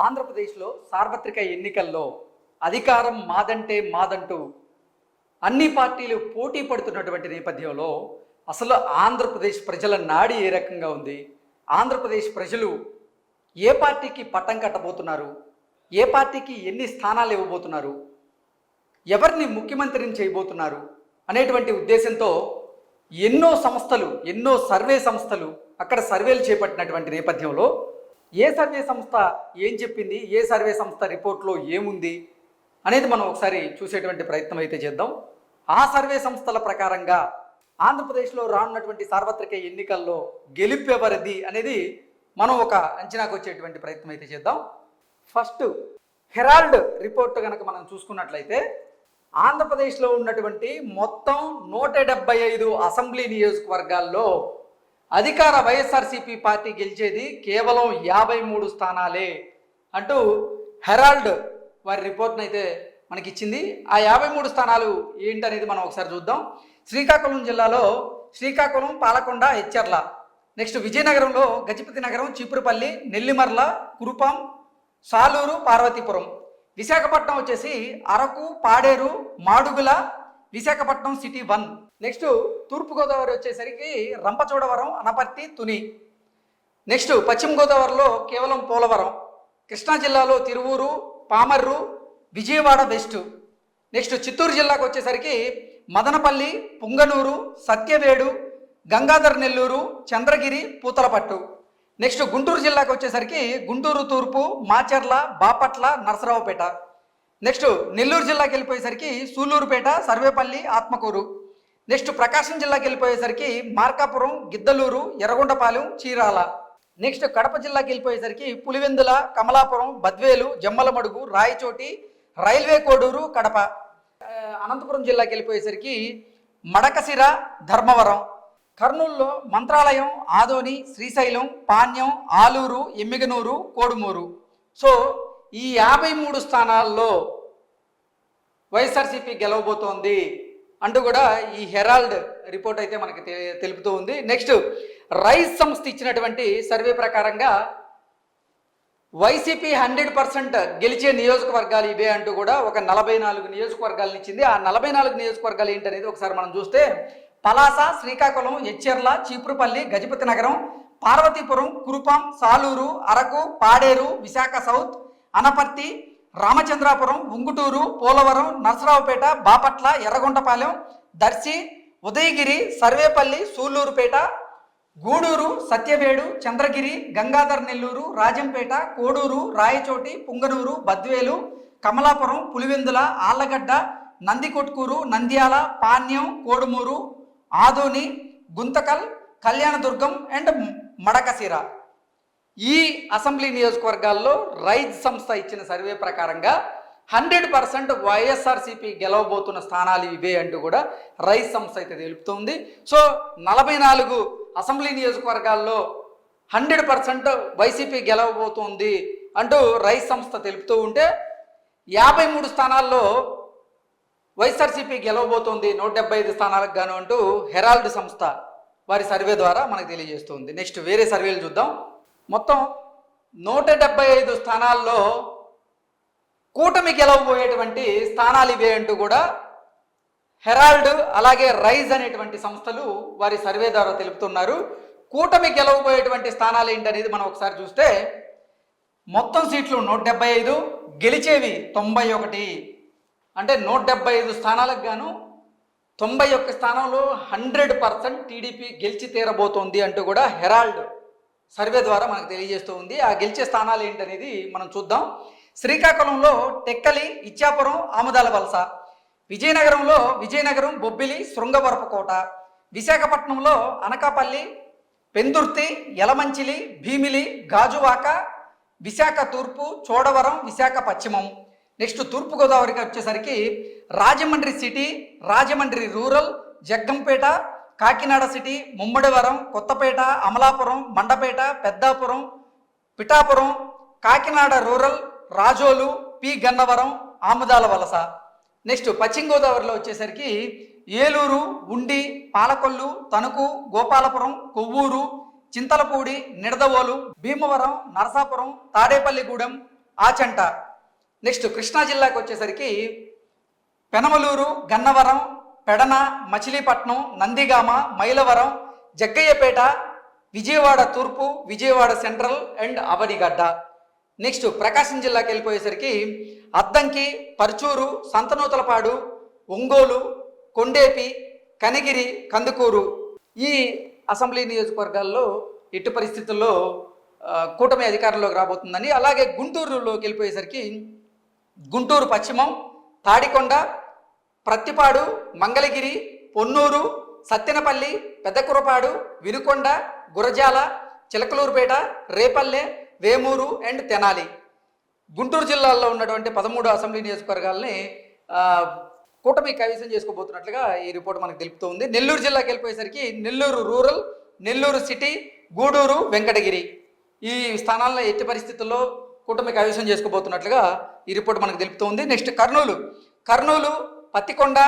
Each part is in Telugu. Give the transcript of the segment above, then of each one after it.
ఆంధ్రప్రదేశ్లో సార్వత్రిక ఎన్నికల్లో అధికారం మాదంటే మాదంటూ అన్ని పార్టీలు పోటీ పడుతున్నటువంటి నేపథ్యంలో అసలు ఆంధ్రప్రదేశ్ ప్రజల నాడి ఏ రకంగా ఉంది, ఆంధ్రప్రదేశ్ ప్రజలు ఏ పార్టీకి పట్టం కట్టబోతున్నారు, ఏ పార్టీకి ఎన్ని స్థానాలు ఇవ్వబోతున్నారు, ఎవరిని ముఖ్యమంత్రిని చేయబోతున్నారు అనేటువంటి ఉద్దేశంతో ఎన్నో సంస్థలు, ఎన్నో సర్వే సంస్థలు అక్కడ సర్వేలు చేపట్టినటువంటి నేపథ్యంలో ఏ సర్వే సంస్థ ఏం చెప్పింది, ఏ సర్వే సంస్థ రిపోర్ట్లో ఏముంది అనేది మనం ఒకసారి చూసేటువంటి ప్రయత్నం అయితే చేద్దాం. ఆ సర్వే సంస్థల ప్రకారంగా ఆంధ్రప్రదేశ్లో రానున్నటువంటి సార్వత్రిక ఎన్నికల్లో గెలుపెవరిది అనేది మనం ఒక అంచనాకు వచ్చేటువంటి ప్రయత్నం అయితే చేద్దాం. ఫస్ట్ హెరాల్డ్ రిపోర్ట్ కనుక మనం చూసుకున్నట్లయితే ఆంధ్రప్రదేశ్లో ఉన్నటువంటి మొత్తం 175 అసెంబ్లీ నియోజకవర్గాల్లో అధికార వైఎస్ఆర్సీపీ పార్టీ గెలిచేది కేవలం 53 స్థానాలే అంటూ హెరాల్డ్ వారి రిపోర్ట్ని అయితే మనకిచ్చింది. ఆ 53 స్థానాలు ఏంటనేది మనం ఒకసారి చూద్దాం. శ్రీకాకుళం జిల్లాలో శ్రీకాకుళం, పాలకొండ, ఎచ్చెర్ల, నెక్స్ట్ విజయనగరంలో గజపతి నగరం, చీపురుపల్లి, నెల్లిమర్ల, కురుపాం, సాలూరు, పార్వతీపురం, విశాఖపట్నం వచ్చేసి అరకు, పాడేరు, మాడుగుల, విశాఖపట్నం సిటీ 1. నెక్స్ట్ తూర్పుగోదావరి వచ్చేసరికి రంపచోడవరం, అనపర్తి, తుని. నెక్స్ట్ పశ్చిమ గోదావరిలో కేవలం పోలవరం. కృష్ణా జిల్లాలో తిరువూరు, పామర్రు, విజయవాడ వెస్ట్. నెక్స్ట్ చిత్తూరు జిల్లాకు వచ్చేసరికి మదనపల్లి, పుంగనూరు, సత్యవేడు, గంగాధర్ నెల్లూరు, చంద్రగిరి, పూతలపట్టు. నెక్స్ట్ గుంటూరు జిల్లాకు వచ్చేసరికి గుంటూరు తూర్పు, మాచర్ల, బాపట్ల, నరసరావుపేట. నెక్స్ట్ నెల్లూరు జిల్లాకి వెళ్ళిపోయేసరికి సూలూరుపేట, సర్వేపల్లి, ఆత్మకూరు. నెక్స్ట్ ప్రకాశం జిల్లాకి వెళ్ళిపోయేసరికి మార్కాపురం, గిద్దలూరు, ఎర్రగొండపాలెం, చీరాల. నెక్స్ట్ కడప జిల్లాకి వెళ్ళిపోయేసరికి పులివెందుల, కమలాపురం, బద్వేలు, జమ్మలమడుగు, రాయచోటి, రైల్వే కోడూరు, కడప. అనంతపురం జిల్లాకి వెళ్ళిపోయేసరికి మడకసిర, ధర్మవరం. కర్నూలులో మంత్రాలయం, ఆదోని, శ్రీశైలం, పాణ్యం, ఆలూరు, ఎమ్మిగనూరు, కోడుమూరు. సో ఈ 53 స్థానాల్లో వైఎస్ఆర్సీపీ గెలవబోతోంది అంటూ కూడా ఈ హెరాల్డ్ రిపోర్ట్ అయితే మనకి తెలుపుతూ ఉంది. నెక్స్ట్ రైస్ సంస్థ ఇచ్చినటువంటి సర్వే ప్రకారంగా వైసీపీ 100% గెలిచే నియోజకవర్గాలు ఇవే అంటూ కూడా ఒక 44 నియోజకవర్గాలను ఇచ్చింది. ఆ 44 నియోజకవర్గాలు ఏంటనేది ఒకసారి మనం చూస్తే పలాస, శ్రీకాకుళం, ఎచ్చెర్ల, చీపురుపల్లి, గజపతి నగరం, పార్వతీపురం, కురుపాం, సాలూరు, అరకు, పాడేరు, విశాఖ సౌత్, అనపర్తి, రామచంద్రాపురం, ఉంగుటూరు, పోలవరం, నరసరావుపేట, బాపట్ల, ఎర్రగొండపాలెం, దర్శి, ఉదయగిరి, సర్వేపల్లి, సూళ్లూరుపేట, గూడూరు, సత్యవేడు, చంద్రగిరి, గంగాధర్ నెల్లూరు, రాజంపేట, కోడూరు, రాయచోటి, పుంగనూరు, బద్వేలు, కమలాపురం, పులివెందుల, ఆళ్లగడ్డ, నందికొట్కూరు, నంద్యాల, పాణ్యం, కోడుమూరు, ఆదోని, గుంతకల్, కళ్యాణదుర్గం అండ్ మడకసిర. ఈ అసెంబ్లీ నియోజకవర్గాల్లో రైజ్ సంస్థ ఇచ్చిన సర్వే ప్రకారంగా 100% వైఎస్ఆర్సీపీ గెలవబోతున్న స్థానాలు ఇవే అంటూ కూడా రైజ్ సంస్థ అయితే తెలుపుతుంది. సో 44 అసెంబ్లీ నియోజకవర్గాల్లో 100% వైసీపీ గెలవబోతుంది అంటూ రైజ్ సంస్థ తెలుపుతూ ఉంటే 53 స్థానాల్లో వైఎస్ఆర్సీపీ గెలవబోతోంది 175 స్థానాలకు గాను అంటూ హెరాల్డ్ సంస్థ వారి సర్వే ద్వారా మనకు తెలియజేస్తుంది. నెక్స్ట్ వేరే సర్వేలు చూద్దాం. మొత్తం 175 స్థానాల్లో కూటమి గెలవబోయేటువంటి స్థానాలు ఇవే అంటూ కూడా హెరాల్డ్ అలాగే రైజ్ అనేటువంటి సంస్థలు వారి సర్వే ద్వారా తెలుపుతున్నారు. కూటమి గెలవబోయేటువంటి స్థానాలు ఏంటనేది మనం ఒకసారి చూస్తే మొత్తం సీట్లు 175, గెలిచేవి 91. అంటే 175 స్థానాలకు గాను 91 స్థానంలో 100% టీడీపీ గెలిచి తీరబోతోంది అంటూ కూడా హెరాల్డ్ సర్వే ద్వారా మనకు తెలియజేస్తూ ఉంది. ఆ గెలిచే స్థానాలు ఏంటనేది మనం చూద్దాం. శ్రీకాకుళంలో టెక్కలి, ఇచ్చాపురం, ఆముదాల వలస. విజయనగరంలో విజయనగరం, బొబ్బిలి, శృంగవరపుకోట. విశాఖపట్నంలో అనకాపల్లి, పెందుర్తి, యలమంచిలి, భీమిలి, గాజువాక, విశాఖ తూర్పు, చోడవరం, విశాఖ పశ్చిమం. నెక్స్ట్ తూర్పుగోదావరికి వచ్చేసరికి Rajahmundry city, Rajahmundry rural, Jaggampeta, Kakinada city, Mummidivaram, Kothapeta, Amalapuram, Mandapeta, Peddapuram, Pithapuram, Kakinada rural, Razole, P Gannavaram, Amudala Valasa. Next పశ్చిమ గోదావరిలో వచ్చేసరికి ఏలూరు, ఉండి, పాలకొల్లు, తణుకు, గోపాలపురం, కొవ్వూరు, చింతలపూడి, నిడదవోలు, భీమవరం, నరసాపురం, తాడేపల్లిగూడెం, ఆచంట. నెక్స్ట్ కృష్ణా జిల్లాకి వచ్చేసరికి పెనమలూరు, గన్నవరం, పెడన, మచిలీపట్నం, నందిగామ, మైలవరం, జగ్గయ్యపేట, విజయవాడ తూర్పు, Vijayawada central and Avanigadda. Next Prakasam జిల్లాకి వెళ్ళిపోయేసరికి అద్దంకి, పర్చూరు, సంతనూతలపాడు, ఒంగోలు, కొండేపి, కనిగిరి, కందుకూరు. ఈ అసెంబ్లీ నియోజకవర్గాల్లో ఎట్టి పరిస్థితుల్లో కూటమి అధికారంలోకి రాబోతుందని. అలాగే గుంటూరులోకి వెళ్ళిపోయేసరికి గుంటూరు పశ్చిమం, తాడికొండ, ప్రత్తిపాడు, మంగళగిరి, పొన్నూరు, సత్తెనపల్లి, పెద్దకురపాడు, వినుకొండ, గురజాల, చిలకలూరుపేట, రేపల్లె, వేమూరు అండ్ తెనాలి. గుంటూరు జిల్లాల్లో ఉన్నటువంటి 13 అసెంబ్లీ నియోజకవర్గాల్ని కూటమి కైవసం చేసుకోబోతున్నట్లుగా ఈ రిపోర్ట్ మనకు తెలుపుతుంది. నెల్లూరు జిల్లాకి వెళ్ళిపోయేసరికి నెల్లూరు రూరల్, నెల్లూరు సిటీ, గూడూరు, వెంకటగిరి ఈ స్థానాల్లో ఎట్టి పరిస్థితుల్లో కూటమి కైవసం చేసుకోబోతున్నట్లుగా ఈ రిపోర్ట్ మనకు తెలుపుతుంది. నెక్స్ట్ కర్నూలు, పత్తికొండ,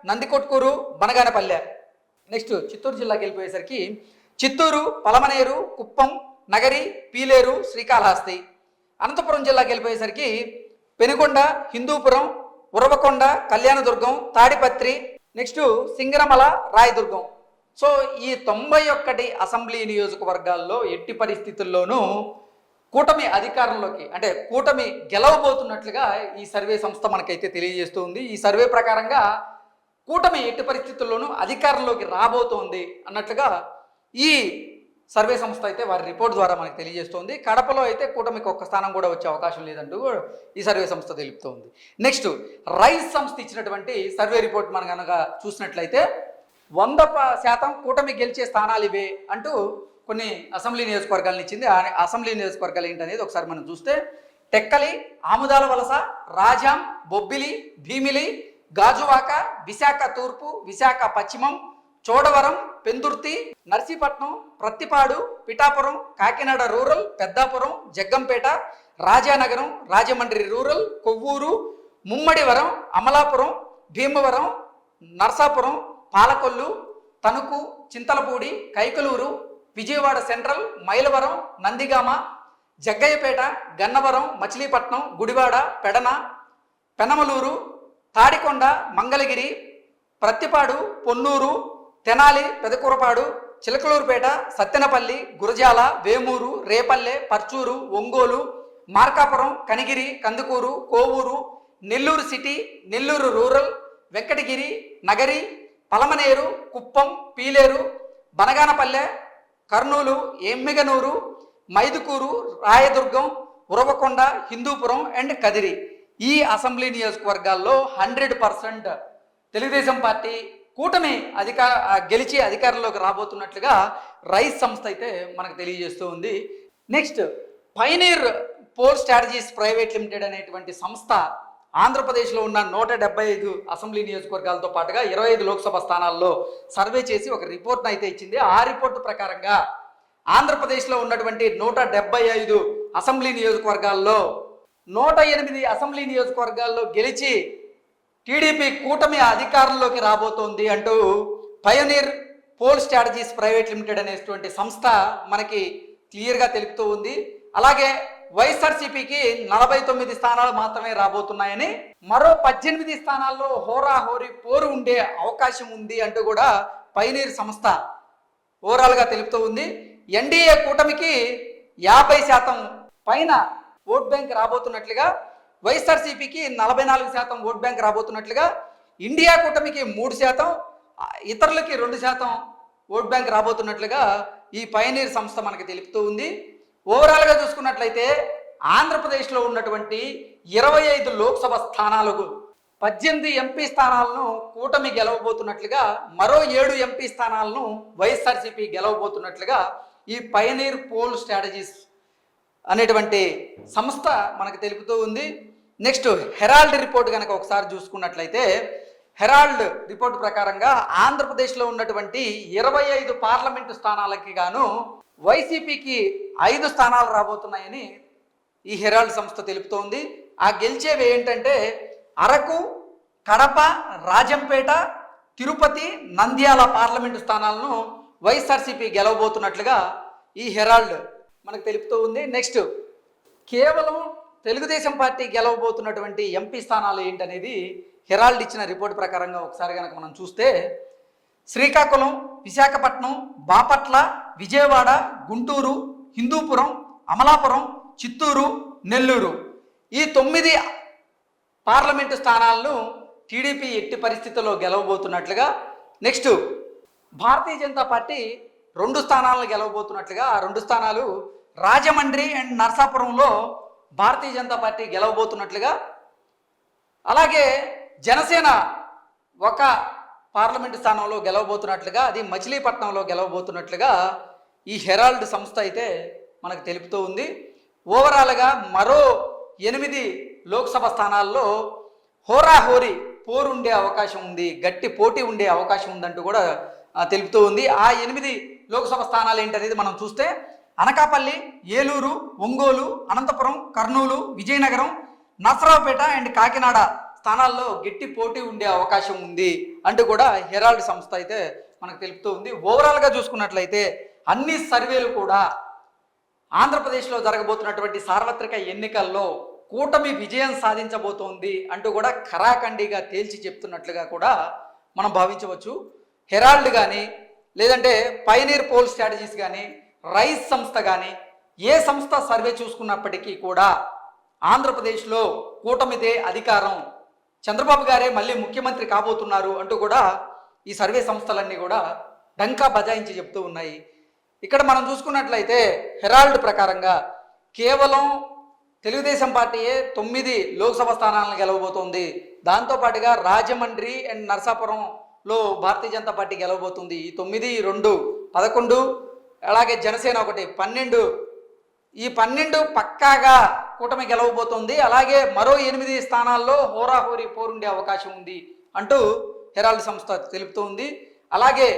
నందికొట్కూరు, బనగానపల్లె. నెక్స్ట్ చిత్తూరు జిల్లాకి వెళ్ళిపోయేసరికి చిత్తూరు, పలమనేరు, కుప్పం, నగరి, పీలేరు, శ్రీకాళహస్తి. అనంతపురం జిల్లాకి వెళ్ళిపోయేసరికి పెనుగొండ, హిందూపురం, ఉరవకొండ, కళ్యాణదుర్గం, తాడిపత్రి, నెక్స్ట్ సింగరమల, రాయదుర్గం. సో ఈ 91 అసెంబ్లీ నియోజకవర్గాల్లో ఎట్టి పరిస్థితుల్లోనూ కూటమి అధికారంలోకి అంటే కూటమి గెలవబోతున్నట్లుగా ఈ సర్వే సంస్థ మనకైతే తెలియజేస్తుంది. ఈ సర్వే ప్రకారంగా కూటమి ఎట్టి పరిస్థితుల్లోనూ అధికారంలోకి రాబోతోంది అన్నట్లుగా ఈ సర్వే సంస్థ అయితే వారి రిపోర్ట్ ద్వారా మనకు తెలియజేస్తుంది. కడపలో అయితే కూటమికి ఒక్క స్థానం కూడా వచ్చే అవకాశం లేదంటూ ఈ సర్వే సంస్థ తెలుపుతోంది. నెక్స్ట్ రైస్ సంస్థ ఇచ్చినటువంటి సర్వే రిపోర్ట్ మనం కనుక చూసినట్లయితే 100% కూటమి గెలిచే స్థానాలు ఇవే అంటూ కొన్ని అసెంబ్లీ నియోజకవర్గాలను ఇచ్చింది. ఆ అసెంబ్లీ నియోజకవర్గాలు ఏంటనేది ఒకసారి మనం చూస్తే టెక్కలి, ఆముదాల వలస, రాజాం, బొబ్బిలి, భీమిలి, గాజువాక, విశాఖ తూర్పు, విశాఖ పశ్చిమం, Chodavaram, Pendurthi, Narsipatnam, Prathipadu, Pithapuram, Kakinada rural, Peddapuram, Jaggampeta, Rajanagaram, Rajahmundry rural, Kovvur, Mummidivaram, Amalapuram, Bhimavaram, Narsapuram, Palakollu, Tanuku, Chintalapudi, Kaikaluru, Vijayawada central, Mylavaram, Nandigama, Jaggayyapeta, Gannavaram, Machilipatnam, Gudivada, Pedana, Penamaluru, Tadikonda, Mangalagiri, Prathipadu, Ponnur, Tenali, Pedakurapadu, Chilakaluripet, Sattenapalli, Gurazala, Vemuru, Repalle, Parchur, Ongole, Markapuram, Kanigiri, Kandukur, Kovur, Nellore city, Nellore rural, Venkatagiri, Nagari, Palamaner, Kuppam, Pileru, Banaganapalle, Kurnool, Yemmiganur, Mydukur, Rayadurgam, Uravakonda, Hindupuram and Kadiri. ఈ అసెంబ్లీ నియోజకవర్గాల్లో 100% తెలుగుదేశం పార్టీ కూటమి గెలిచి అధికారంలోకి రాబోతున్నట్లుగా రైస్ సంస్థ అయితే మనకు తెలియజేస్తూ ఉంది. Next Pioneer Poll Strategies Private Limited అనేటువంటి సంస్థ ఆంధ్రప్రదేశ్లో ఉన్న 175 అసెంబ్లీ నియోజకవర్గాలతో పాటుగా 25 లోక్సభ స్థానాల్లో సర్వే చేసి ఒక రిపోర్ట్ను అయితే ఇచ్చింది. ఆ రిపోర్టు ప్రకారంగా ఆంధ్రప్రదేశ్లో ఉన్నటువంటి 175 అసెంబ్లీ నియోజకవర్గాల్లో 108 అసెంబ్లీ నియోజకవర్గాల్లో గెలిచి టీడీపీ కూటమి అధికారంలోకి రాబోతోంది అంటూ Pioneer Poll Strategies Private Limited అనేటువంటి సంస్థ మనకి క్లియర్గా తెలుపుతూ ఉంది. అలాగే వైఎస్ఆర్సీపీకి 49 స్థానాలు మాత్రమే రాబోతున్నాయని, మరో 18 స్థానాల్లో హోరాహోరీ పోరు ఉండే అవకాశం ఉంది అంటూ కూడా పయోనీర్ సంస్థ ఓవరాల్గా తెలుపుతూ ఉంది. ఎన్డీఏ కూటమికి 50% పైన ఓట్ బ్యాంక్ రాబోతున్నట్లుగా, వైఎస్ఆర్సీపీకి 44% ఓట్ బ్యాంక్ రాబోతున్నట్లుగా, ఇండియా కూటమికి 3%, ఇతరులకి 2% ఓట్ బ్యాంక్ రాబోతున్నట్లుగా ఈ పయోనీర్ సంస్థ మనకి తెలుపుతూ ఉంది. ఓవరాల్గా చూసుకున్నట్లయితే ఆంధ్రప్రదేశ్లో ఉన్నటువంటి 25 లోక్సభ స్థానాలకు 18 ఎంపీ స్థానాలను కూటమి గెలవబోతున్నట్లుగా, మరో 7 ఎంపీ స్థానాలను వైఎస్ఆర్సీపీ గెలవబోతున్నట్లుగా ఈ పయోనీర్ పోల్ స్ట్రాటజీస్ అనేటువంటి సంస్థ మనకు తెలుపుతూ ఉంది. నెక్స్ట్ హెరాల్డ్ రిపోర్ట్ కనుక ఒకసారి చూసుకున్నట్లయితే, హెరాల్డ్ రిపోర్ట్ ప్రకారంగా ఆంధ్రప్రదేశ్లో ఉన్నటువంటి 25 పార్లమెంటు స్థానాలకి గాను వైసీపీకి 5 స్థానాలు రాబోతున్నాయని ఈ హెరాల్డ్ సంస్థ తెలుపుతోంది. ఆ గెలిచేవి ఏంటంటే అరకు, కడప, రాజంపేట, తిరుపతి, నంద్యాల పార్లమెంటు స్థానాలను వైఎస్ఆర్సీపీ గెలవబోతున్నట్లుగా ఈ హెరాల్డ్ మనకు తెలుపుతూ ఉంది. నెక్స్ట్ కేవలం తెలుగుదేశం పార్టీ గెలవబోతున్నటువంటి ఎంపీ స్థానాలు ఏంటనేది హెరాల్డ్ ఇచ్చిన రిపోర్ట్ ప్రకారంగా ఒకసారి కనుక మనం చూస్తే శ్రీకాకుళం, విశాఖపట్నం, బాపట్ల, విజయవాడ, గుంటూరు, హిందూపురం, అమలాపురం, చిత్తూరు, నెల్లూరు ఈ 9 పార్లమెంటు స్థానాలను టీడీపీ ఎట్టి పరిస్థితుల్లో గెలవబోతున్నట్లుగా, నెక్స్ట్ భారతీయ జనతా పార్టీ 2 స్థానాలను గెలవబోతున్నట్లుగా, ఆ 2 స్థానాలు రాజమండ్రి అండ్ నర్సాపురంలో భారతీయ జనతా పార్టీ గెలవబోతున్నట్లుగా, అలాగే జనసేన ఒక పార్లమెంటు స్థానంలో గెలవబోతున్నట్లుగా, అది మచిలీపట్నంలో గెలవబోతున్నట్లుగా ఈ హెరాల్డ్ సంస్థ అయితే మనకు తెలుపుతూ ఉంది. ఓవరాల్గా మరో 8 లోక్సభ స్థానాల్లో హోరాహోరీ పోరు ఉండే అవకాశం ఉంది, గట్టి పోటీ ఉండే అవకాశం ఉందంటూ కూడా తెలుపుతూ ఉంది. ఆ 8 లోక్సభ స్థానాలు ఏంటనేది మనం చూస్తే అనకాపల్లి, ఏలూరు, ఒంగోలు, అనంతపురం, కర్నూలు, విజయనగరం, నసరావుపేట అండ్ కాకినాడ స్థానాల్లో గట్టి పోటీ ఉండే అవకాశం ఉంది అంటూ కూడా హెరాల్డ్ సంస్థ అయితే మనకు తెలుపుతూ ఉంది. ఓవరాల్గా చూసుకున్నట్లయితే అన్ని సర్వేలు కూడా ఆంధ్రప్రదేశ్లో జరగబోతున్నటువంటి సార్వత్రిక ఎన్నికల్లో కూటమి విజయం సాధించబోతోంది అంటూ కూడా ఖరాఖండిగా తేల్చి చెప్తున్నట్లుగా కూడా మనం భావించవచ్చు. హెరాల్డ్ కానీ, లేదంటే పైనీర్ పోల్ స్ట్రాటజీస్ కానీ, రైస్ సంస్థ కానీ, ఏ సంస్థ సర్వే చూసుకున్నప్పటికీ కూడా ఆంధ్రప్రదేశ్లో కూటమిదే అధికారం, చంద్రబాబు గారే మళ్ళీ ముఖ్యమంత్రి కాబోతున్నారు అంటూ కూడా ఈ సర్వే సంస్థలన్నీ కూడా డంకా బజాయించి చెప్తూ ఉన్నాయి. ఇక్కడ మనం చూసుకున్నట్లయితే హెరాల్డ్ ప్రకారంగా కేవలం తెలుగుదేశం పార్టీయే 9 లోక్సభ స్థానాలను గెలవబోతోంది. దాంతోపాటుగా రాజమండ్రి అండ్ నర్సాపురంలో భారతీయ జనతా పార్టీ గెలవబోతుంది. ఈ 9, 2, 11, అలాగే జనసేన 1, 12, ఈ 12 పక్కాగా కూటమి గెలవబోతోంది. అలాగే మరో 8 స్థానాల్లో హోరాహోరీ పోరుండే అవకాశం ఉంది అంటూ హెరాల్డ్ సంస్థ తెలుపుతూ ఉంది. అలాగే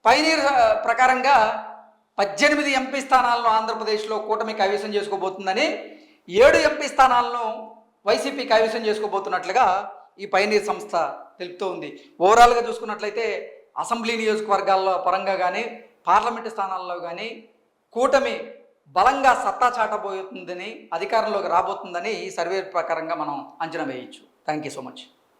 పైనీర్ ప్రకారంగా 18 ఎంపీ స్థానాలను ఆంధ్రప్రదేశ్లో కూటమి కైవసం చేసుకోబోతుందని, 7 ఎంపీ స్థానాలను వైసీపీ కైవసం చేసుకోబోతున్నట్లుగా ఈ పైనీర్ సంస్థ తెలుపుతూ ఉంది. ఓవరాల్గా చూసుకున్నట్లయితే అసెంబ్లీ నియోజకవర్గాల్లో పరంగా కానీ, పార్లమెంటు స్థానాల్లో కానీ కూటమి బలంగా సత్తా చాటబోతుందని, అధికారంలోకి రాబోతుందని ఈ సర్వే ప్రకారంగా మనం అంచనా వేయచ్చు. Thank you so much.